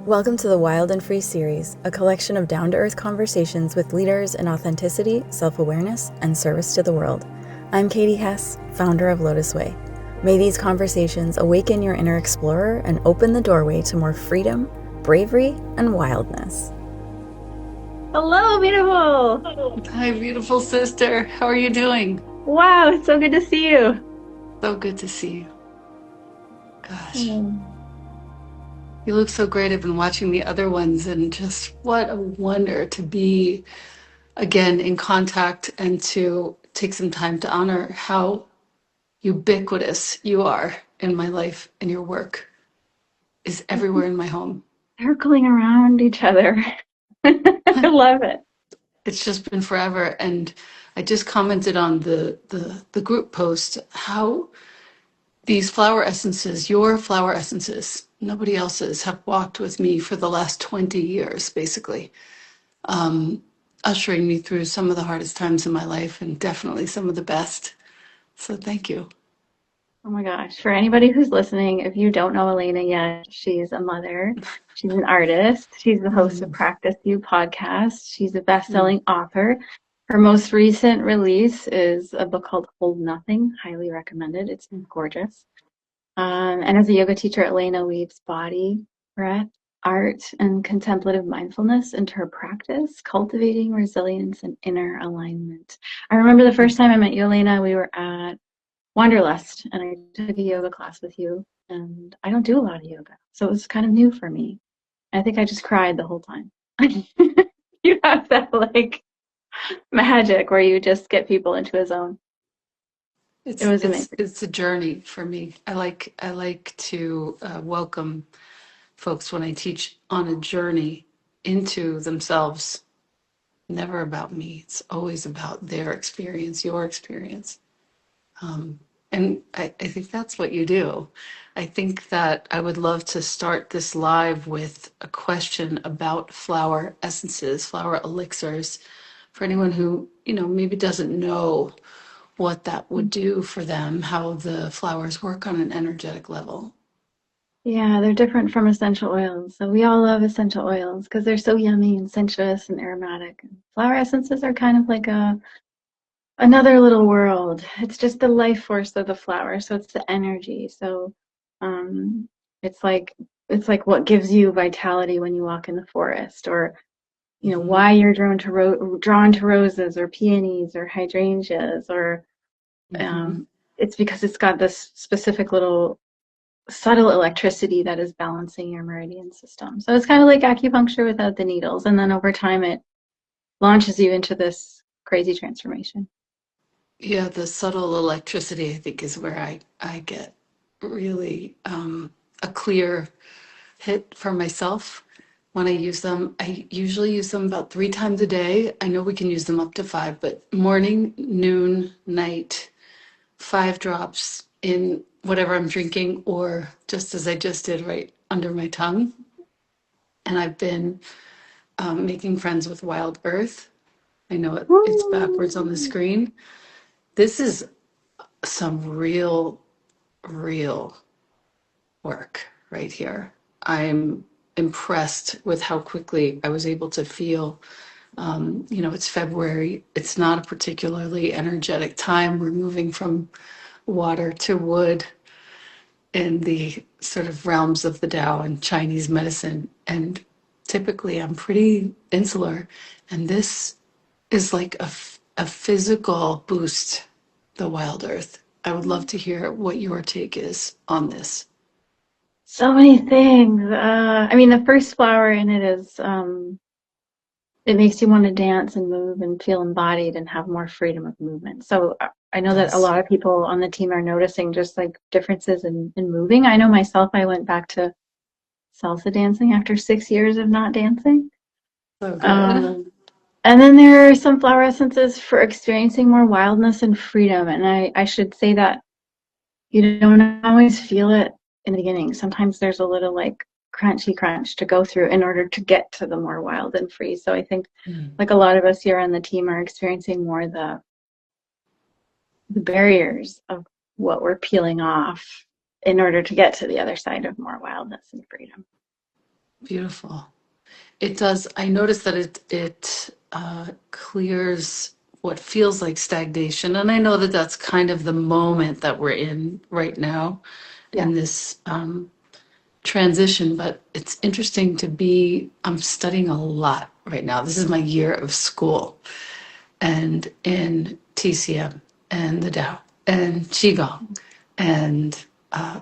Welcome to the Wild and Free series, a collection of down-to-earth conversations with leaders in authenticity, self-awareness, and service to the world. I'm Katie Hess, founder of LOTUSWEI. May these conversations awaken your inner explorer and open the doorway to more freedom, bravery, and wildness. Hello, beautiful. Hi, beautiful sister. How are you doing? Wow, it's so good to see you. So good to see you. Gosh, Mm. you look so great. I've been watching the other ones, and just what a wonder to be again in contact and to take some time to honor how ubiquitous you are in my life, and your work is everywhere in my home. Circling around each other. I love it. It's just been forever. And I just commented on the group post how these flower essences, your flower essences, nobody else's, have walked with me for the last 20 years, basically, ushering me through some of the hardest times in my life and definitely some of the best. So thank you. Oh my gosh. For anybody who's listening, if you don't know Elena yet, she's a mother. She's an artist. She's the host of Mm, Practice You podcast. She's a mm, best-selling author. Her most recent release is a book called Hold Nothing. Highly recommended. It's gorgeous. And as a yoga teacher, Elena weaves body, breath, art, and contemplative mindfulness into her practice, cultivating resilience and inner alignment. I remember the first time I met you, Elena, we were at Wanderlust, and I took a yoga class with you, and I don't do a lot of yoga, so it was kind of new for me. I think I just cried the whole time. You have that like magic where you just get people into a zone. It It's was it's amazing. it's a journey for me. I like to welcome folks when I teach on a journey into themselves. Never about me. It's always about their experience, your experience. And I think that's what you do. I think that I would love to start this live with a question about flower essences, flower elixirs, for anyone who, maybe doesn't know what that would do for them, how the flowers work on an energetic level. Yeah, they're different from essential oils. So we all love essential oils because they're so yummy and sensuous and aromatic. Flower essences are kind of like a another little world. It's just the life force of the flower, so it's the energy. So um it's like it's like what gives you vitality when you walk in the forest, or Hmm. why you're drawn to roses or peonies or hydrangeas, or Hmm. um it's because it's got this specific little subtle electricity that is balancing your meridian system. So it's kind of like acupuncture without the needles. And then over time, it launches you into this crazy transformation. Yeah, the subtle electricity, I think, is where I get really a clear hit for myself when I use them. I usually use them about 3 times a day. I know we can use them up to five, but morning, noon, night, 5 drops in whatever I'm drinking, or just as I just did, right under my tongue. And I've been making friends with Wild Earth. I know it's backwards on the Woo! screen. This is some real work right here. I'm impressed with how quickly I was able to feel. It's February. It's not a particularly energetic time. We're moving from water to wood in the sort of realms of the Tao and Chinese medicine. And typically I'm pretty insular. And this is like a physical boost, the Wild Earth. I would love to hear what your take is on this. So many things. I mean, the first flower in it is it makes you want to dance and move and feel embodied and have more freedom of movement. So I know that a Yes. lot of people on the team are noticing just like differences in moving. I know myself, I went back to salsa dancing after 6 years of not dancing. So good. Um, And then there are some flower essences for experiencing more wildness and freedom. And I should say that you don't always feel it in the beginning. Sometimes there's a little like crunchy crunch to go through in order to get to the more wild and free. So I think Mm. like a lot of us here on the team are experiencing more the barriers of what we're peeling off in order to get to the other side of more wildness and freedom. Beautiful. It does. I noticed that it clears what feels like stagnation, and I know that that's kind of the moment that we're in right now Yeah. in this transition. But it's interesting to be. I'm studying a lot right now. This is my year of school, and in TCM and the Tao and Qigong and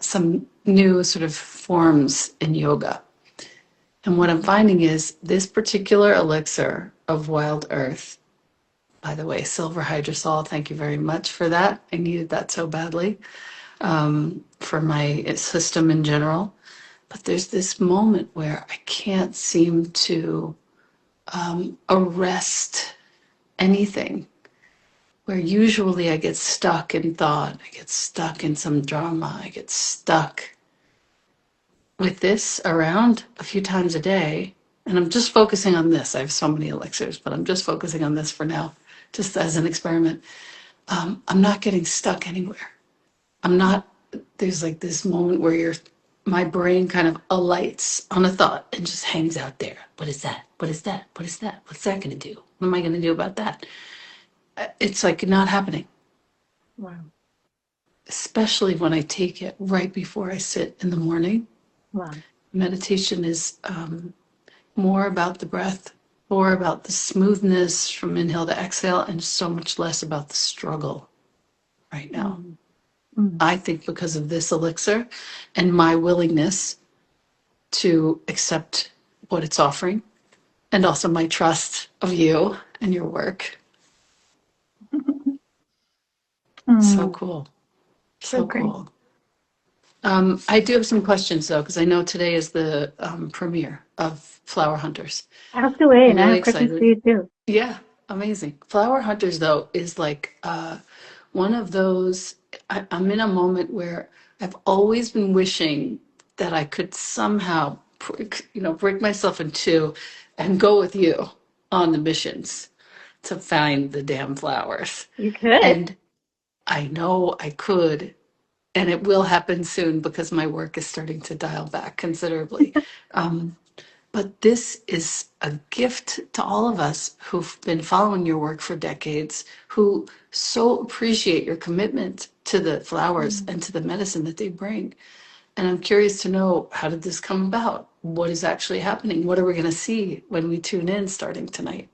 some new sort of forms in yoga. And what I'm finding is this particular elixir of wild earth, by the way, silver hydrosol, thank you very much for that. I needed that so badly for my system in general. But there's this moment where I can't seem to arrest anything, where usually I get stuck in thought, I get stuck in some drama, I get stuck with this around a few times a day, and I'm just focusing on this. I have so many elixirs, but I'm just focusing on this for now, just as an experiment. I'm not getting stuck anywhere. I'm not, there's like this moment where my brain kind of alights on a thought and just hangs out there. What is that? What is that? What is that? What's that going to do? What am I going to do about that? It's like not happening. Wow. Especially when I take it right before I sit in the morning. Wow. Meditation is more about the breath, more about the smoothness from inhale to exhale, and so much less about the struggle right now. I think because of this elixir and my willingness to accept what it's offering, and also my trust of you and your work. So cool. So great. cool. I do have some questions though, because I know today is the premiere of Flower Hunters. Ask away, I'm and I really have questions excited. for you too. Yeah, amazing. Flower Hunters, though, is like one of those. I'm in a moment where I've always been wishing that I could somehow, break myself in two and go with you on the missions to find the damn flowers. You could. And I know I could, and it will happen soon because my work is starting to dial back considerably. But this is a gift to all of us who've been following your work for decades, who so appreciate your commitment to the flowers and to the medicine that they bring. And I'm curious to know, how did this come about? What is actually happening? What are we going to see when we tune in starting tonight?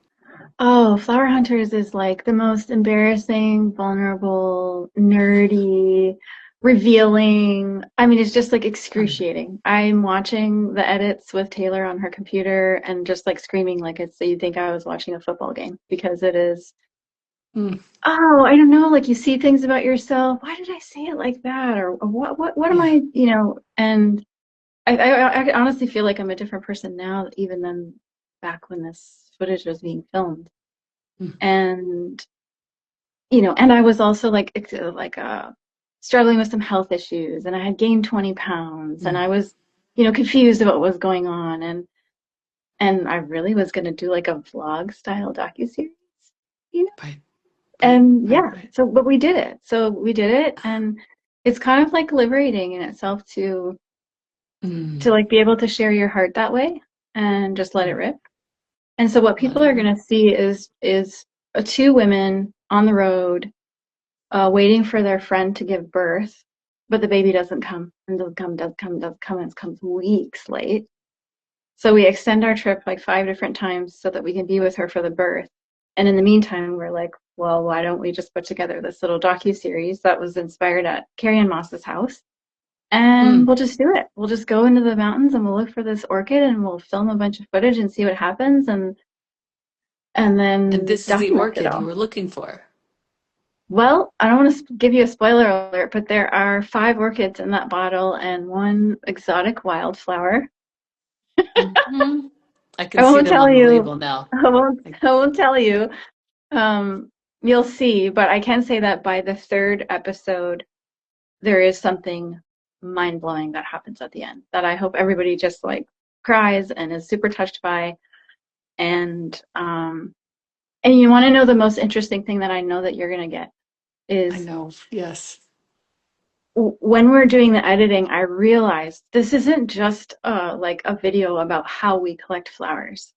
Oh, Flower Hunters is like the most embarrassing, vulnerable, nerdy, revealing. I mean, it's just like excruciating. I'm watching the edits with Taylor on her computer and just like screaming like it's, you'd think I was watching a football game, because it is, Mm, oh, I don't know, like you see things about yourself. Why did I say it like that? Or what am yeah. I, and I honestly feel like I'm a different person now, even than back when this footage was being filmed. Mm, And and I was also struggling with some health issues, and I had gained 20 pounds, and mm, I was confused about what was going on, and I really was going to do like a vlog style docuseries, you know right, right, and right, yeah, right. but we did it, and it's kind of like liberating in itself to Mm, like be able to share your heart that way and just let it mm, rip. And so what let people it are rip. going to see is two women on the road, waiting for their friend to give birth, but the baby doesn't come, and doesn't come, and it comes weeks late. So we extend our trip like 5 different times so that we can be with her for the birth. And in the meantime, we're like, well, why don't we just put together this little docu-series that was inspired at Carrie Ann Moss's house? And Mm. we'll just do it. We'll just go into the mountains and we'll look for this orchid and we'll film a bunch of footage and see what happens, and And then this is the document it orchid you all. were looking for. Well, I don't want to give you a spoiler alert, but there are 5 orchids in that bottle and one exotic wildflower. Mhm. I I can see won't them tell on the you. label now. I won't. Like, I won't tell you. Um, you'll see, but I can say that by the 3rd episode, there is something mind-blowing that happens at the end that I hope everybody just like cries and is super touched by. And you want to know the most interesting thing that I know that you're gonna get I is know. Yes. when we're doing the editing, I realized this isn't just like a video about how we collect flowers.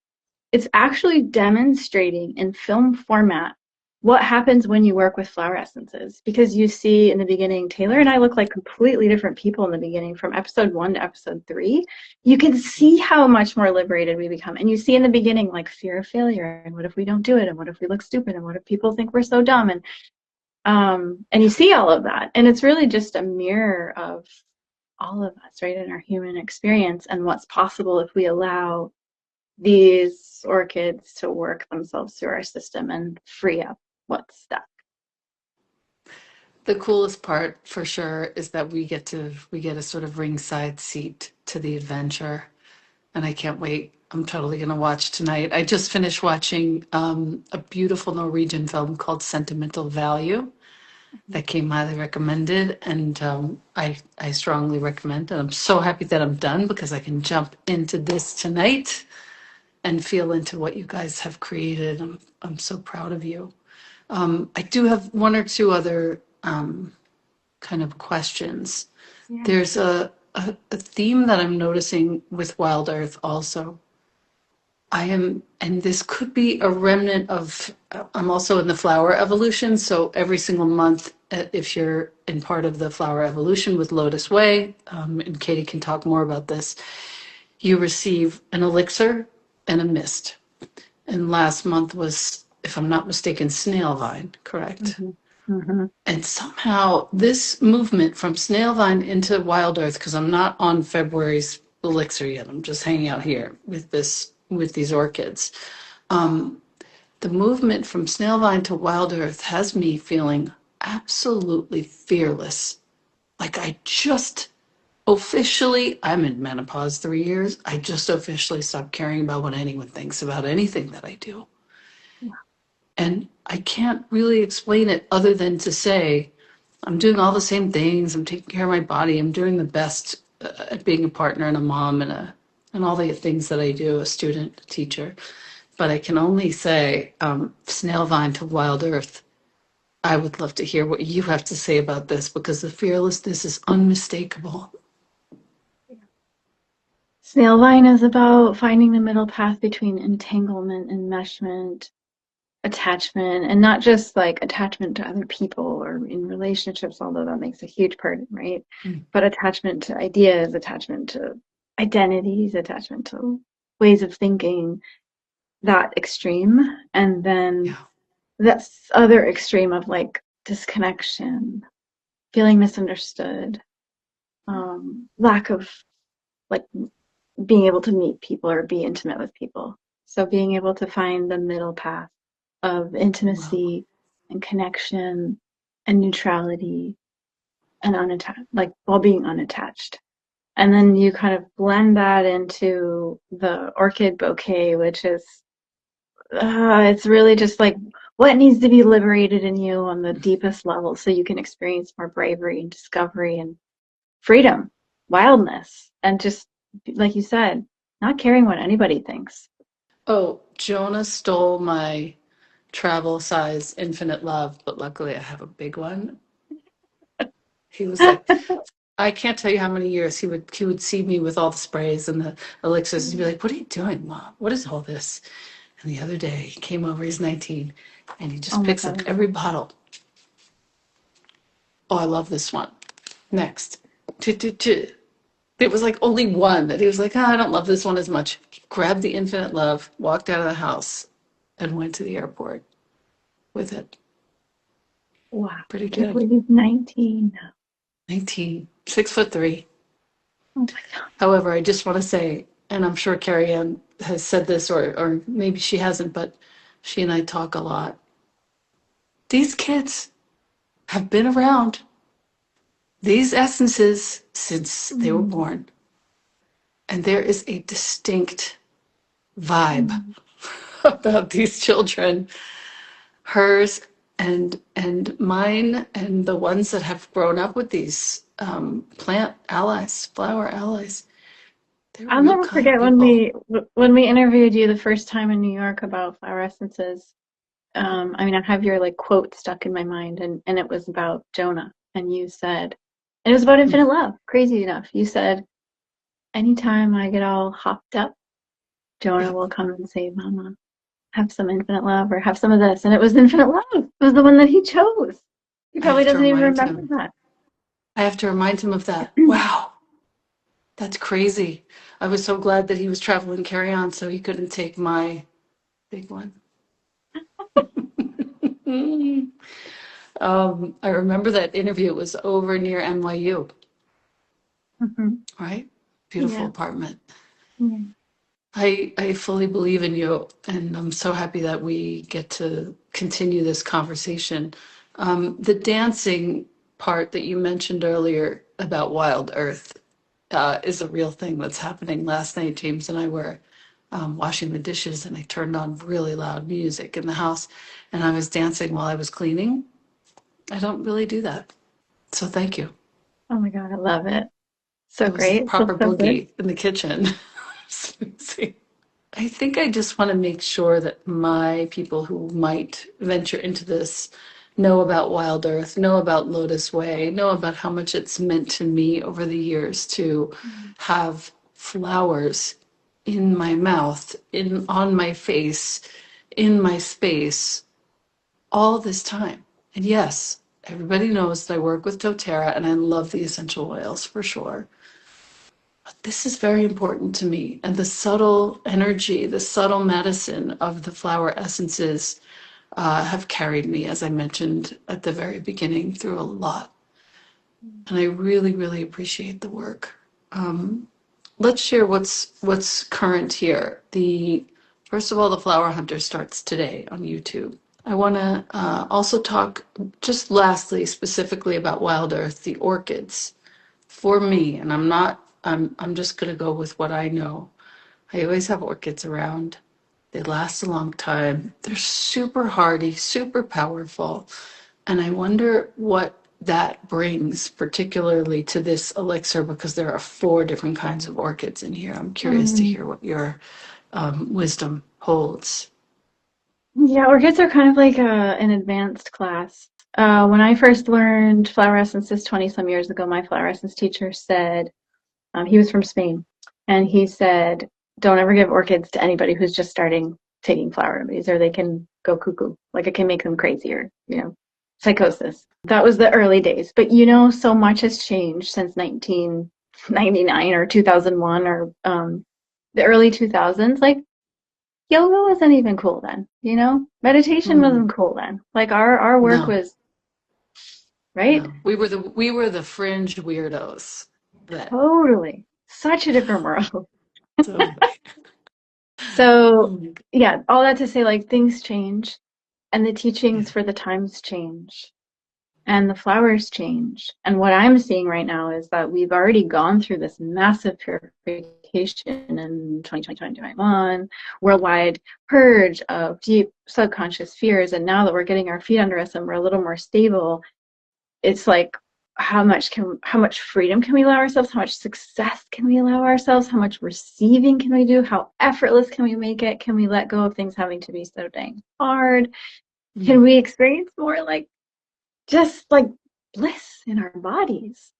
It's actually demonstrating in film format what happens when you work with flower essences. Because you see in the beginning, Taylor and I look like completely different people in the beginning from episode 1 to episode 3. You can see how much more liberated we become. And you see in the beginning, like fear of failure. And what if we don't do it? And what if we look stupid? And what if people think we're so dumb? And you see all of that. And it's really just a mirror of all of us, right, in our human experience and what's possible if we allow these orchids to work themselves through our system and free up what's stuck. The coolest part for sure is that we get a sort of ringside seat to the adventure, and I can't wait. I'm totally going to watch tonight. I just finished watching a beautiful Norwegian film called Sentimental Value that came highly recommended, and I strongly recommend. And I'm so happy that I'm done because I can jump into this tonight and feel into what you guys have created. I'm so proud of you. I do have one or two other kind of questions. Yeah. There's a theme that I'm noticing with Wild Earth also. And this could be a remnant of, I'm also in the Flowerevolution. So every single month, if you're in part of the Flowerevolution with LOTUSWEI, and Katie can talk more about this, you receive an elixir and a mist. And last month was, if I'm not mistaken, snail vine, correct? Mm-hmm. Mm-hmm. And somehow this movement from snail vine into Wild Earth, because I'm not on February's elixir yet, I'm just hanging out here with these orchids. The movement from snail vine to Wild Earth has me feeling absolutely fearless. Like I just officially, I'm in menopause 3 years. I just officially stopped caring about what anyone thinks about anything that I do. And I can't really explain it other than to say, I'm doing all the same things. I'm taking care of my body. I'm doing the best at being a partner and a mom and all the things that I do, a student, a teacher. But I can only say, snail vine to Wild Earth. I would love to hear what you have to say about this because the fearlessness is unmistakable. Snail vine is about finding the middle path between entanglement, enmeshment, attachment, and not just like attachment to other people or in relationships, although that makes a huge part, right? But attachment to ideas, attachment to identities, attachment to ways of thinking, that extreme. And then that other extreme of like disconnection, feeling misunderstood, lack of like being able to meet people or be intimate with people. So being able to find the middle path of intimacy and connection and neutrality and unattached, like while being unattached. And then you kind of blend that into the orchid bouquet, which is, it's really just like what needs to be liberated in you on the deepest level so you can experience more bravery and discovery and freedom, wildness, and just, like you said, not caring what anybody thinks. Oh, Jonah stole my travel size infinite love, but luckily I have a big one. He was like, I can't tell you how many years he would see me with all the sprays and the elixirs and be like, "What are you doing, Mom? What is all this?" And the other day he came over, he's 19, and he just picks up every bottle. Oh, I love this one. Next. It was like only one that he was like, I don't love this one as much. He grabbed the infinite love, walked out of the house, and went to the airport with it. Wow. Pretty I can't good. believe he's 19. 19, 6'3". Oh my God. However, I just want to say, and I'm sure Carrie Ann has said this, or maybe she hasn't, but she and I talk a lot. These kids have been around these essences since they were born. And there is a distinct vibe about these children, hers and mine, and the ones that have grown up with these plant allies, flower allies. They're I'll real never kind forget people. when we interviewed you the first time in New York about flower essences. I mean, I have your like quote stuck in my mind, and it was about Jonah, and you said, And it was about infinite love. Crazy enough. You said, anytime I get all hopped up, Jonah Yep. will come and say, Mama, have some infinite love or have some of this. And it was infinite love. It was the one that he chose. He I probably have to doesn't even remind remember him. that. I have to remind him of that. Wow, that's crazy. I was so glad that he was traveling carry-on so he couldn't take my big one. I remember that interview. It was over near NYU, Mhm. right? Beautiful Yeah. apartment. Yeah. I fully believe in you, and I'm so happy that we get to continue this conversation. The dancing part that you mentioned earlier about Wild Earth is a real thing that's happening. Last night, James and I were washing the dishes, and I turned on really loud music in the house, and I was dancing while I was cleaning. I don't really do that, so thank you. Oh my God, I love it. So It was a great. Feels proper so good. boogie in the kitchen. I think I just want to make sure that my people who might venture into this know about Wild Earth, know about LOTUSWEI, know about how much it's meant to me over the years to have flowers in my mouth, in on my face, in my space all this time. And yes, everybody knows that I work with doTerra and I love the essential oils for sure. This is very important to me. And the subtle energy, the subtle medicine of the flower essences have carried me, as I mentioned at the very beginning, through a lot. And I really, really appreciate the work. Let's share what's current here. The first of all, the Flower Hunter starts today on YouTube. I want to also talk just lastly specifically about Wild Earth, the orchids. For me, and I'm just gonna go with what I know. I always have orchids around. They last a long time. They're super hardy, super powerful. And I wonder what that brings, particularly to this elixir, because there are 4 different kinds of orchids in here. I'm curious to Mm. hear what your wisdom holds. Yeah, orchids are kind of like an advanced class. When I first learned flower essences 20 some years ago, my flower essence teacher said, he was from Spain, and he said, don't ever give orchids to anybody who's just starting taking flower remedies, or they can go cuckoo. Like it can make them crazy, or, psychosis. That was the early days. But so much has changed since 1999 or 2001 or the early 2000s. Like yoga wasn't even cool then. Meditation Hmm. wasn't cool then. Like our work No, was, right? no. We were the fringe weirdos that Totally. Such a different world. totally. Oh So, my God. yeah, all that to say, like, things change, and the teachings Yeah. for the times change, and the flowers change. And what I'm seeing right now is that we've already gone through this massive purification in 2020, 2021, worldwide purge of deep subconscious fears. And now that we're getting our feet under us and we're a little more stable, it's like, how much freedom can we allow ourselves? How much success can we allow ourselves? How much receiving can we do? How effortless can we make it? Can we let go of things having to be so dang hard? Can Mm. we experience more like just like bliss in our bodies?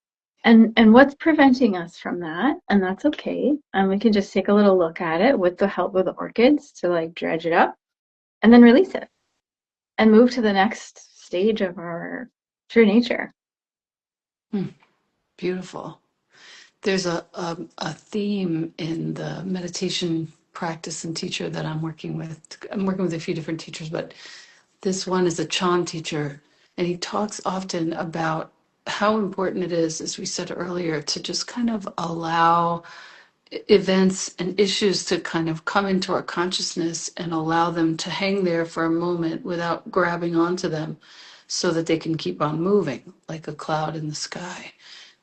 And what's preventing us from that? And that's okay. And we can just take a little look at it with the help of the orchids to like dredge it up and then release it and move to the next stage of our true nature. Mm. Beautiful. There's a theme in the meditation practice and teacher that I'm working with. I'm working with a few different teachers, but this one is a Chan teacher, and he talks often about how important it is, as we said earlier, to just kind of allow events and issues to kind of come into our consciousness and allow them to hang there for a moment without grabbing onto them so that they can keep on moving like a cloud in the sky,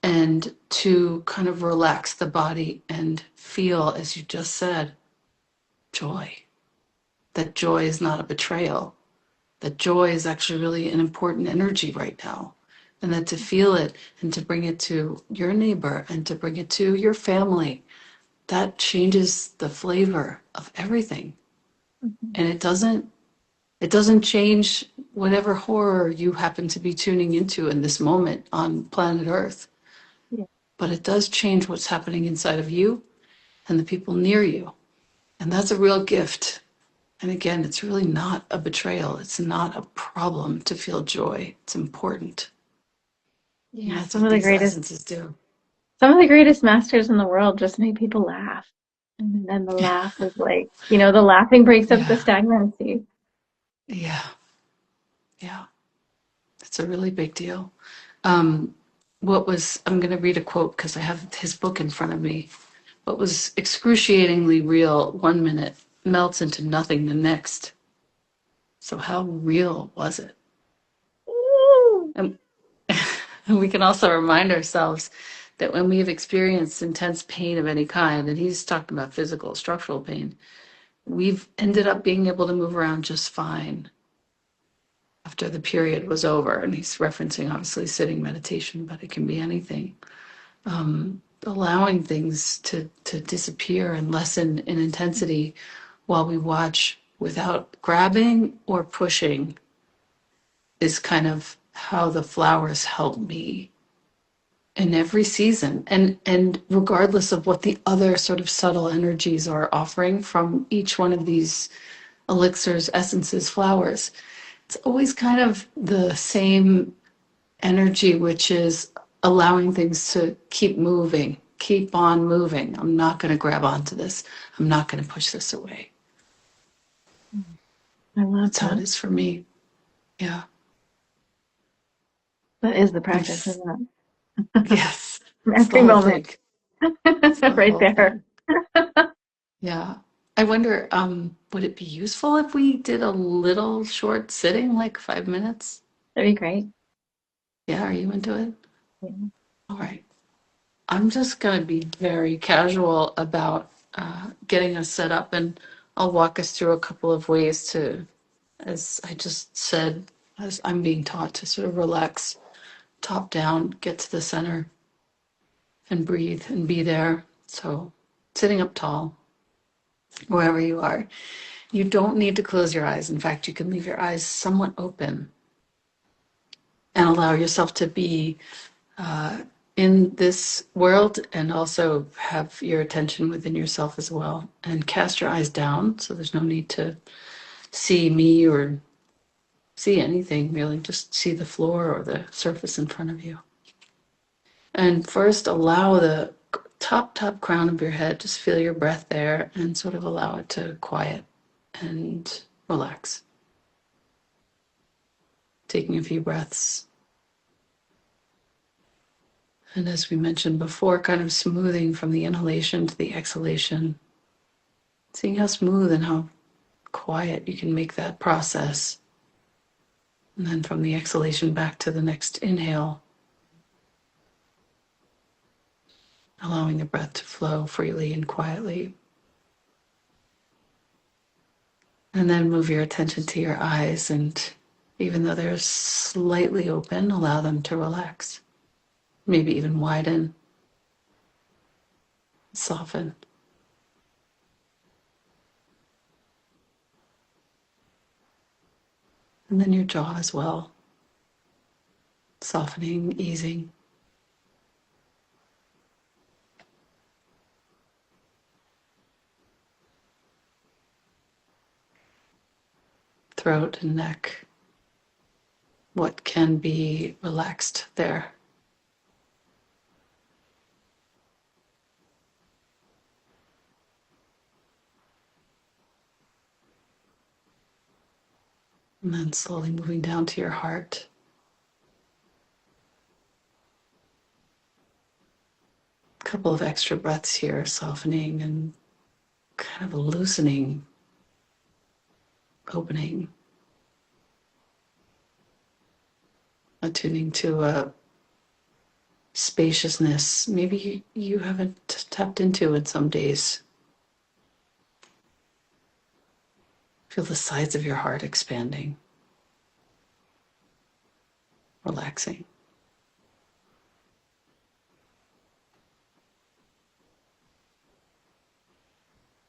and to kind of relax the body and feel, as you just said, joy. That joy is not a betrayal, that joy is actually really an important energy right now. And that to feel it and to bring it to your neighbor and to bring it to your family, that changes the flavor of everything. Mhm. And it doesn't change whatever horror you happen to be tuning into in this moment on planet Earth. but it does change what's happening inside of you and the people near you. And that's a real gift. And again, it's really not a betrayal. It's not a problem to feel joy. It's important. And Yeah, that's what these essences do. some of the greatest masters in the world just make people laugh. And then the laugh is like, the laughing breaks up the Yeah. stagnancy. Yeah. Yeah. It's a really big deal. I'm going to read a quote because I have his book in front of me. What was excruciatingly real 1 minute melts into nothing the next. So how real was it? And, and we can also remind ourselves that when we have experienced intense pain of any kind, and he's talking about physical, structural pain, we've ended up being able to move around just fine after the period was over. And he's referencing obviously sitting meditation, but it can be anything. Allowing things to disappear and lessen in intensity while we watch without grabbing or pushing is kind of how the flowers help me in every season, and regardless of what the other sort of subtle energies are offering from each one of these elixirs, essences, flowers, it's always kind of the same energy, which is allowing things to keep moving, keep on moving. I'm not going to grab onto this. I'm not going to push this away. I love That's how it that. is for me. Yeah. That is the practice, isn't it? Yes. It's the Every whole moment. thing. It's the Right whole there. thing. Yeah. I wonder, would it be useful if we did a little short sitting, like 5 minutes? That'd be great. Yeah, are you into it? Yeah. All right. I'm just going to be very casual about getting us set up, and I'll walk us through a couple of ways to, as I just said, as I'm being taught to sort of relax, top down, get to the center, and breathe and be there. So, sitting up tall, wherever you are. You don't need to close your eyes. In fact, you can leave your eyes somewhat open and allow yourself to be in this world and also have your attention within yourself as well. And cast your eyes down, so there's no need to see me or see anything really, just see the floor or the surface in front of you. And first, allow the top crown of your head, just feel your breath there and sort of allow it to quiet and relax. Taking a few breaths. And as we mentioned before, kind of smoothing from the inhalation to the exhalation, seeing how smooth and how quiet you can make that process. And then from the exhalation back to the next inhale, allowing the breath to flow freely and quietly. And then move your attention to your eyes, and even though they're slightly open, allow them to relax. Maybe even widen, soften. And then your jaw as well, softening, easing. Throat and neck, what can be relaxed there. And then slowly moving down to your heart. A couple of extra breaths here, softening and kind of loosening, opening, attuning to a spaciousness maybe you haven't tapped into in some days. Feel the sides of your heart expanding, relaxing.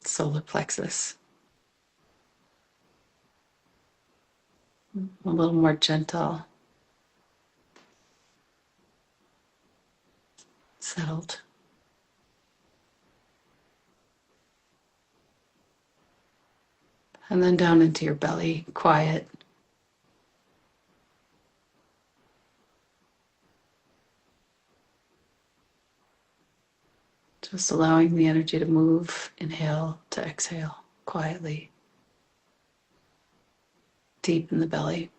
Solar plexus, a little more gentle. settled. And then down into your belly, quiet. Just allowing the energy to move, inhale to exhale, quietly. Deep in the belly.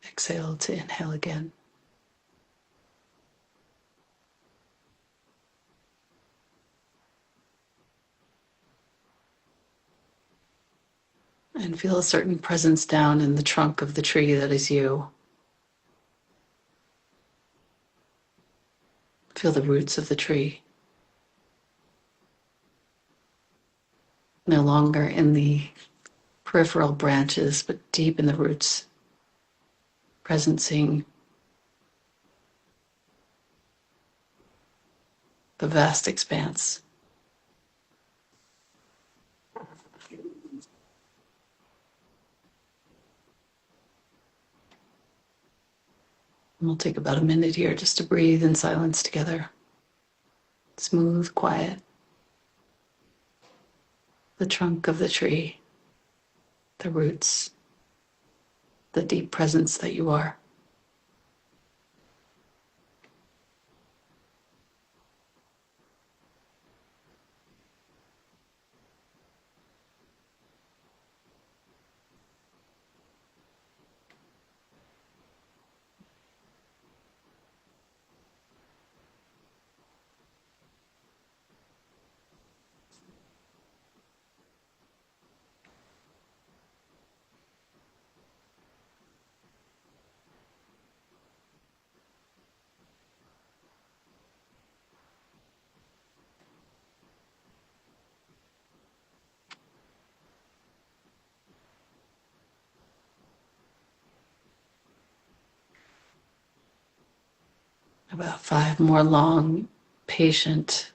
Exhale to inhale again. And feel a certain presence down in the trunk of the tree that is you. Feel the roots of the tree. No longer in the peripheral branches, but deep in the roots. Presencing the vast expanse. And we'll take about a minute here just to breathe in silence together. Smooth, quiet. The trunk of the tree, the roots, the deep presence that you are. About 5 more long, patient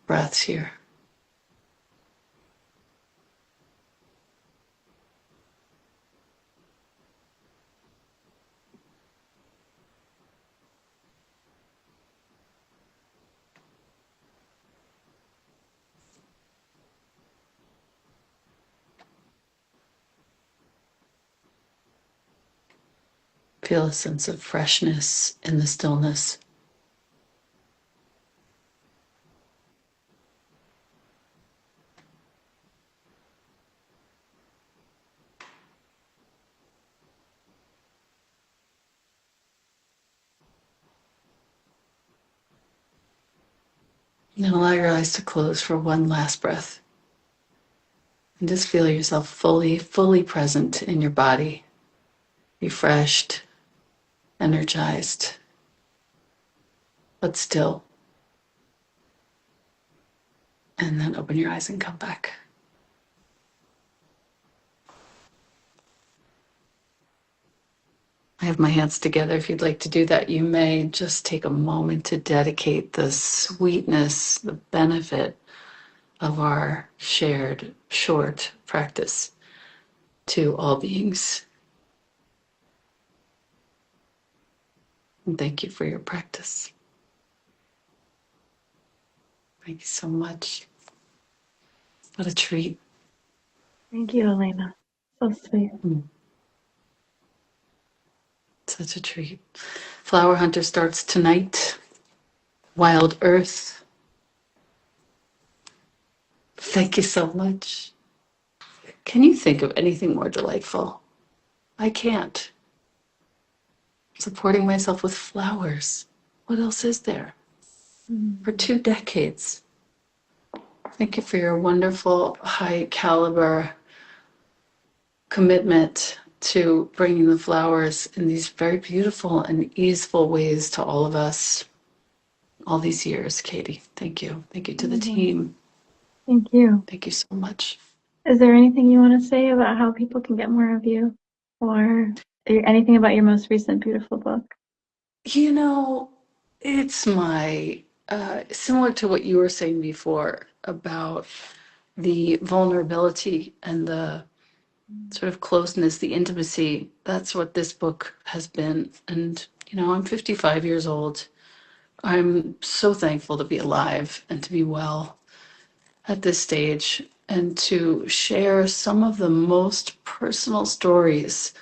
breaths here. Feel a sense of freshness in the stillness. And then allow your eyes to close for one last breath. And just feel yourself fully present in your body, refreshed, energized, but still. And then open your eyes and come back. I have my hands together. If you'd like to do that, you may just take a moment to dedicate the sweetness, the benefit of our shared short practice to all beings. And thank you for your practice. Thank you so much. What a treat. Thank you, Elena. So sweet. Such a treat. Flower Hunter starts tonight. Wild Earth. Thank you so much. Can you think of anything more delightful? I can't. Supporting myself with flowers. What else is there? For 2 decades. Thank you for your wonderful, high caliber commitment to bringing the flowers in these very beautiful and easeful ways to all of us all these years, Katie. Thank you. Thank you to the team. Thank you. Thank you so much. Is there anything you want to say about how people can get more of you? Or anything about your most recent beautiful book? You know, it's my, similar to what you were saying before about the vulnerability and the sort of closeness, the intimacy. That's what this book has been. And, I'm 55 years old. I'm so thankful to be alive and to be well at this stage and to share some of the most personal stories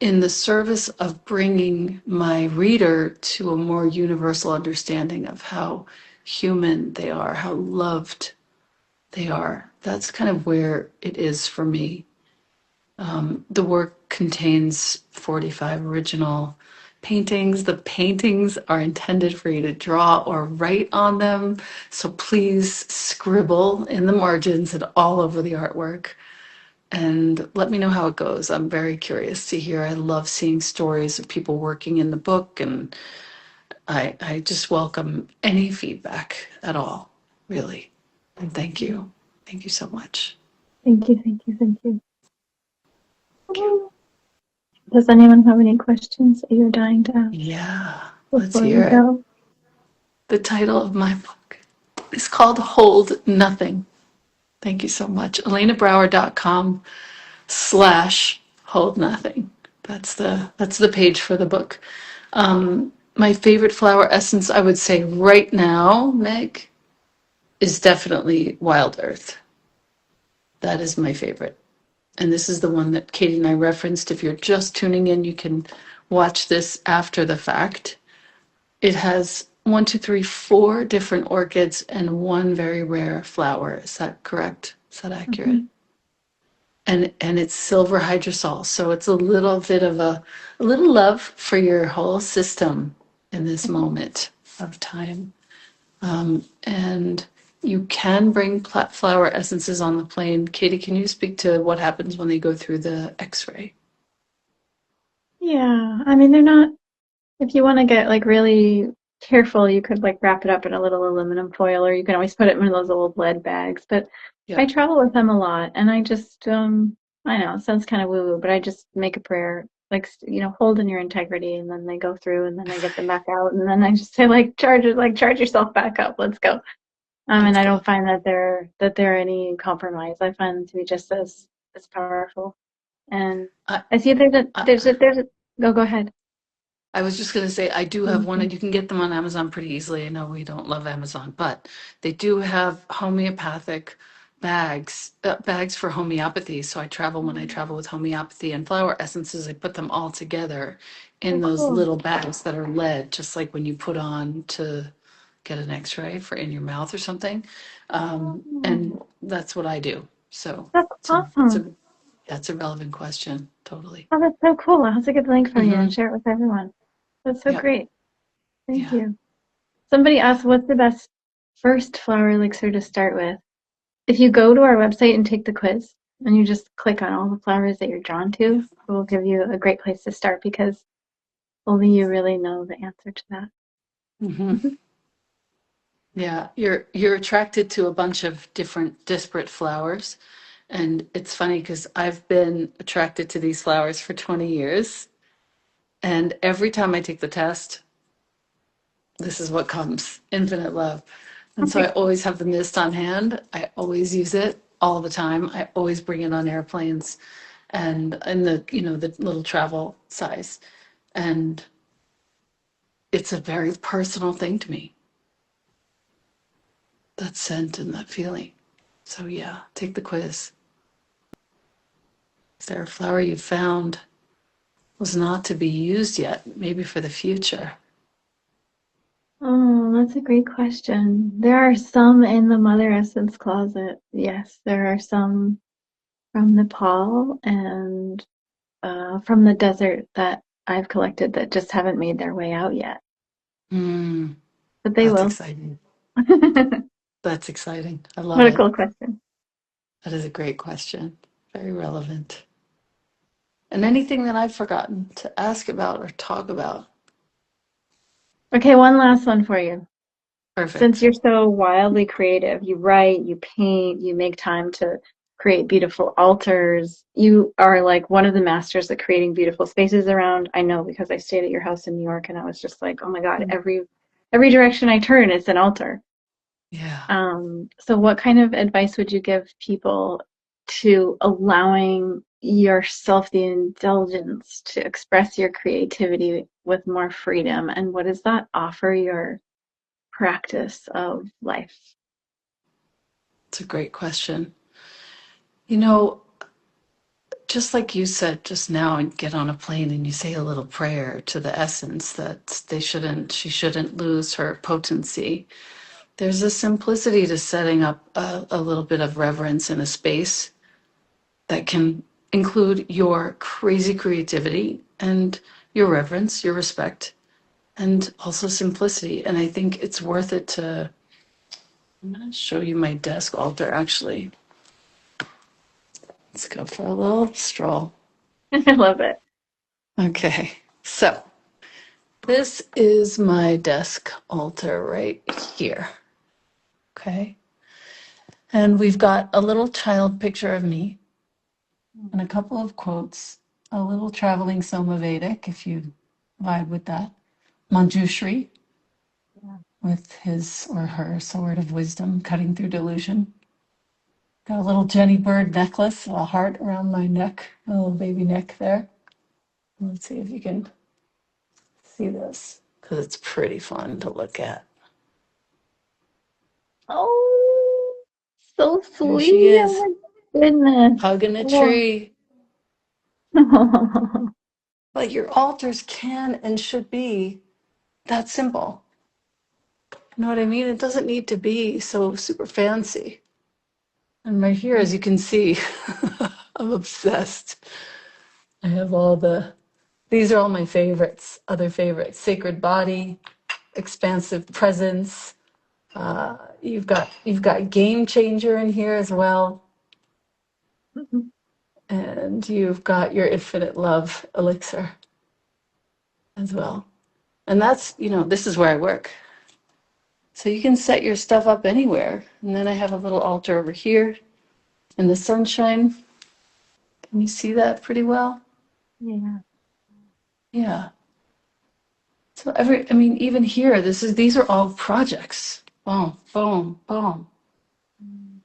in the service of bringing my reader to a more universal understanding of how human they are, how loved they are. That's kind of where it is for me. The work contains 45 original paintings. The paintings are intended for you to draw or write on them. So please scribble in the margins and all over the artwork. And let me know how it goes. I'm very curious to hear. I love seeing stories of people working in the book, and I just welcome any feedback at all, really. And thank you. Thank you so much. Thank you, thank you, thank you. Thank you. Does anyone have any questions that you're dying to ask? Yeah, let's Before hear we it. go? The title of my book is called Hold Nothing. Thank you so much. ElenaBrower.com/Hold Nothing. That's the page for the book. My favorite flower essence, I would say right now, Meg, is definitely Wild Earth. That is my favorite. And this is the one that Katie and I referenced. If you're just tuning in, you can watch this after the fact. It has 1, 2, 3, 4 different orchids and one very rare flower. Is that correct? Is that accurate? And it's silver hydrosol, so it's a little bit of a little love for your whole system in this moment of time. And you can bring flower essences on the plane. Katie, can you speak to what happens when they go through the X-ray? Yeah, I mean, they're not, if you want to get like really careful, you could like wrap it up in a little aluminum foil, or you can always put it in one of those old lead bags. But I Yeah. travel with them a lot, and I just, I know it sounds kind of woo-woo, but I just make a prayer, like, hold in your integrity, and then they go through, and then I get them back out, and then I just say, like, charge yourself back up, let's go. And Let's I go. don't find that they're any compromise. I find them to be just as powerful. And I, I see I, go ahead. I was just going to say, I do have one, Mhm. and you can get them on Amazon pretty easily. I know we don't love Amazon, but they do have homeopathic bags for homeopathy. So when I travel with homeopathy and flower essences, I put them all together in Oh, those cool. little bags that are lead, just like when you put on to get an X-ray for in your mouth or something. Oh, And that's what I do. So that's awesome. that's a relevant question. Totally. Oh, that's so cool. I'll have to get the link from you and Mm-hmm. share it with everyone. That's so Yep. great. Thank Yeah. you. Somebody asked, what's the best first flower elixir to start with? If you go to our website and take the quiz, and you just click on all the flowers that you're drawn to, it will give you a great place to start, because only you really know the answer to that. Mm-hmm. Yeah, you're attracted to a bunch of different disparate flowers. And it's funny because I've been attracted to these flowers for 20 years. And every time I take the test, this is what comes, infinite love. And so I always have the mist on hand. I always use it all the time. I always bring it on airplanes and in the little travel size. And it's a very personal thing to me, that scent and that feeling. So yeah, take the quiz. Is there a flower you found was not to be used yet, maybe for the future? Oh, that's a great question. There are some in the Mother Essence closet. Yes, there are some from Nepal and from the desert that I've collected that just haven't made their way out yet, Hmm, but they that's will. exciting. What That's exciting. I love a it. cool question. That is a great question. Very relevant. And anything that I've forgotten to ask about or talk about? Okay, one last one for you. Since Perfect. you're so wildly creative, you write, you paint, you make time to create beautiful altars. You are like one of the masters at creating beautiful spaces around. I know, because I stayed at your house in New York, and I was just like, oh my God, every direction I turn, it's an altar. Yeah. So what kind of advice would you give people to allowing yourself the indulgence to express your creativity with more freedom? And what does that offer your practice of life? It's a great question. You know, just like you said just now, and get on a plane and you say a little prayer to the essence that she shouldn't lose her potency. There's a simplicity to setting up a little bit of reverence in a space that can include your crazy creativity and your reverence, your respect, and also simplicity. And I think it's worth it to, I'm going to show you my desk altar actually. Let's go for a little stroll. I love it. Okay, so this is my desk altar right here. Okay. And we've got a little child picture of me and a couple of quotes, a little traveling Somavedic, if you vibe with that. Manjushri, with his or her sword of wisdom cutting through delusion. Got a little Jenny Bird necklace, a heart around my neck, a little baby neck there. Let's see if you can see this, because it's pretty fun to look at. Oh, so There she sweet. is, Oh my goodness. hugging a Oh. tree. But your altars can and should be that simple. You know what I mean? It doesn't need to be so super fancy. And right here, as you can see, I'm obsessed. I have these are all my favorites, other favorites. Sacred Body, Expansive Presence. You've got Game Changer in here as well. And you've got your Infinite Love Elixir as well. And that's, this is where I work. So you can set your stuff up anywhere. And then I have a little altar over here in the sunshine. Can you see that pretty well? Yeah. Yeah. So even here, these are all projects. Boom, boom, boom.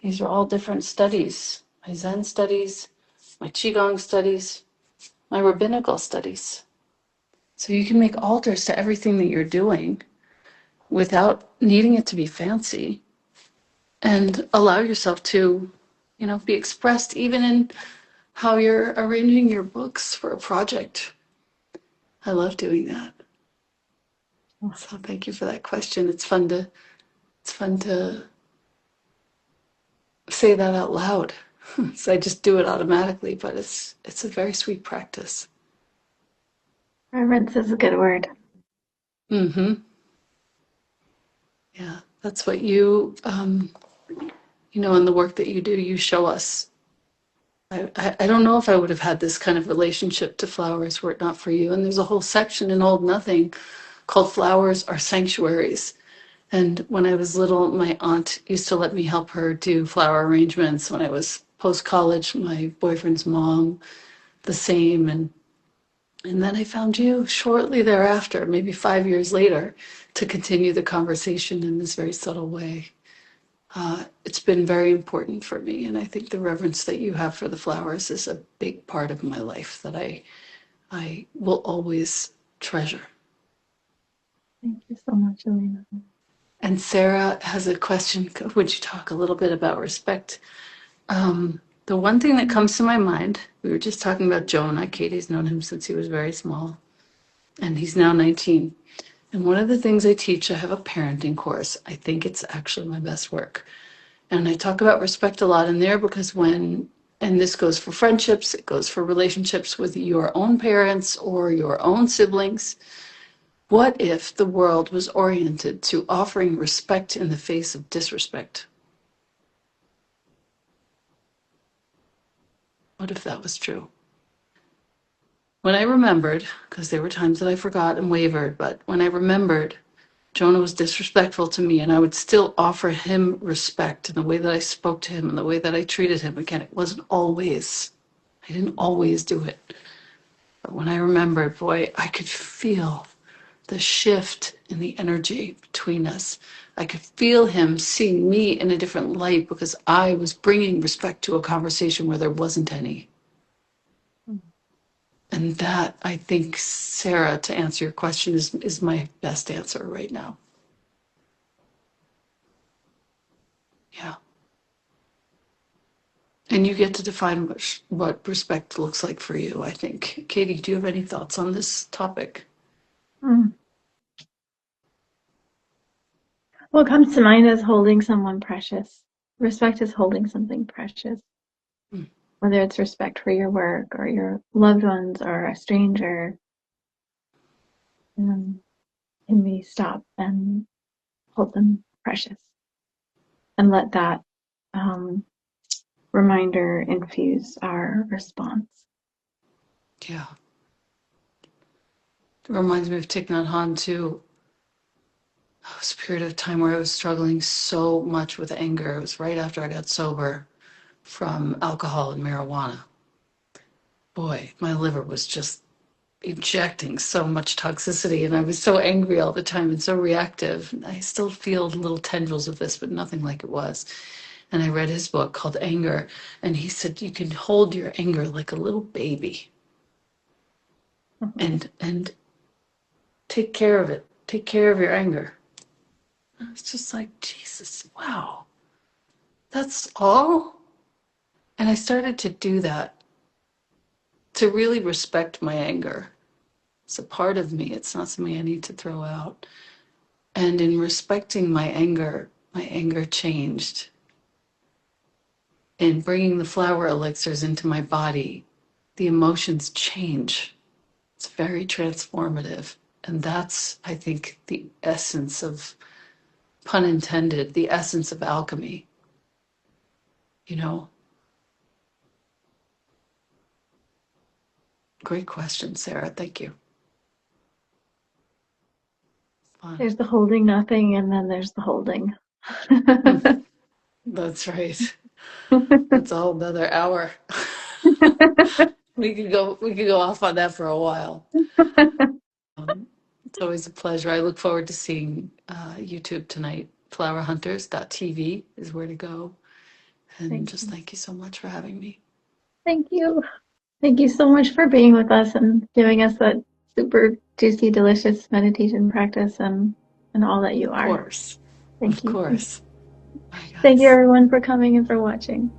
These are all different studies. My Zen studies, my Qigong studies, my rabbinical studies. So you can make altars to everything that you're doing without needing it to be fancy, and allow yourself to, be expressed even in how you're arranging your books for a project. I love doing that. So thank you for that question. It's fun to say that out loud. So I just do it automatically, but it's a very sweet practice. Reverence is a good word. Mm-hmm. Yeah, that's what you, in the work that you do, you show us. I don't know if I would have had this kind of relationship to flowers were it not for you. And there's a whole section in Old Nothing called Flowers Are Sanctuaries. And when I was little, my aunt used to let me help her do flower arrangements. When I was post-college, my boyfriend's mom, the same. And then I found you shortly thereafter, maybe 5 years later, to continue the conversation in this very subtle way. It's been very important for me, and I think the reverence that you have for the flowers is a big part of my life that I will always treasure. Thank you so much, Elena. And Sarah has a question. Would you talk a little bit about respect? The one thing that comes to my mind, we were just talking about Jonah. Katie's known him since he was very small, and he's now 19. And one of the things I teach, I have a parenting course. I think it's actually my best work. And I talk about respect a lot in there because and this goes for friendships, it goes for relationships with your own parents or your own siblings. What if the world was oriented to offering respect in the face of disrespect? What if that was true? When I remembered, because there were times that I forgot and wavered, but when I remembered Jonah was disrespectful to me, and I would still offer him respect in the way that I spoke to him and the way that I treated him. Again, it wasn't always, I didn't always do it. But when I remembered, boy, I could feel the shift in the energy between us. I could feel him seeing me in a different light because I was bringing respect to a conversation where there wasn't any. And that, I think, Sarah, to answer your question, is my best answer right now. Yeah. And you get to define what respect looks like for you, I think. Katie, do you have any thoughts on this topic? What comes to mind is holding someone precious. Respect is holding something precious. Mm. Whether it's respect for your work or your loved ones or a stranger, can we stop and hold them precious and let that reminder infuse our response. Yeah. It reminds me of Thich Nhat Hanh, too. It was a period of time where I was struggling so much with anger. It was right after I got sober from alcohol and marijuana. Boy, my liver was just ejecting so much toxicity, and I was so angry all the time and so reactive. I still feel little tendrils of this, but nothing like it was. And I read his book called Anger, and he said you can hold your anger like a little baby, and take care of it. Take care of your anger. It's just like, Jesus, wow, that's all. And I started to do that, to really respect my anger. It's a part of me. It's not something I need to throw out. And in respecting my anger changed. In bringing the flower elixirs into my body, the emotions change. It's very transformative. And that's, I think, the essence of, pun intended, the essence of alchemy. You know? Great question, Sarah. Thank you. Fun. There's the holding nothing, and then there's the holding. That's right. That's a whole nother hour. We could go off on that for a while. It's always a pleasure. I look forward to seeing YouTube tonight. Flowerhunters.tv is where to go. And thank you so much for having me. Thank you. Thank you so much for being with us and giving us that super juicy, delicious meditation practice and all that you are. Of course. Thank you. Of course. Thank you, everyone, for coming and for watching.